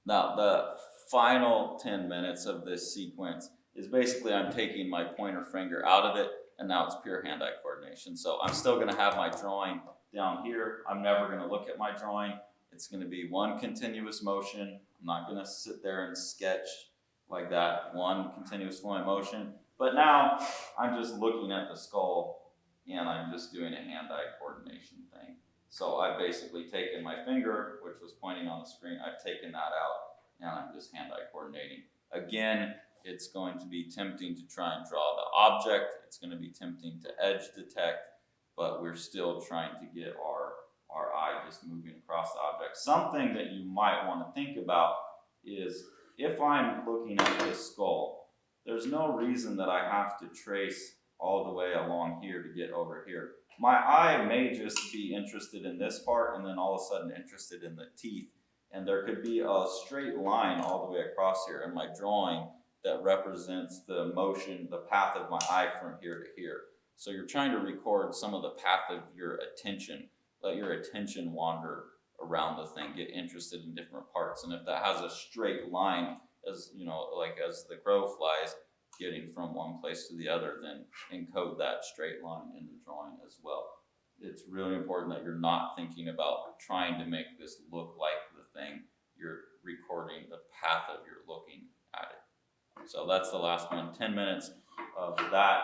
Now, the final 10 minutes of this sequence is basically I'm taking my pointer finger out of it, and now it's pure hand-eye coordination. So I'm still going to have my drawing down here. I'm never going to look at my drawing. It's going to be one continuous motion. I'm not going to sit there and sketch like that, one continuous flowing motion. But now I'm just looking at the skull, and I'm just doing a hand-eye coordination thing. So I've basically taken my finger, which was pointing on the screen, I've taken that out, and I'm just hand-eye coordinating. Again, it's going to be tempting to try and draw the object. It's going to be tempting to edge detect, but we're still trying to get our eye just moving across the object. Something that you might want to think about is if I'm looking at this skull, there's no reason that I have to trace all the way along here to get over here. My eye may just be interested in this part and then all of a sudden interested in the teeth. And there could be a straight line all the way across here in my drawing that represents the motion, the path of my eye from here to here. So you're trying to record some of the path of your attention. Let your attention wander around the thing, get interested in different parts. And if that has a straight line, as you know, like as the crow flies, getting from one place to the other, then encode that straight line in the drawing as well. It's really important that you're not thinking about trying to make this look like the thing. You're recording the path of your looking at it. So that's the last one, 10 minutes of that.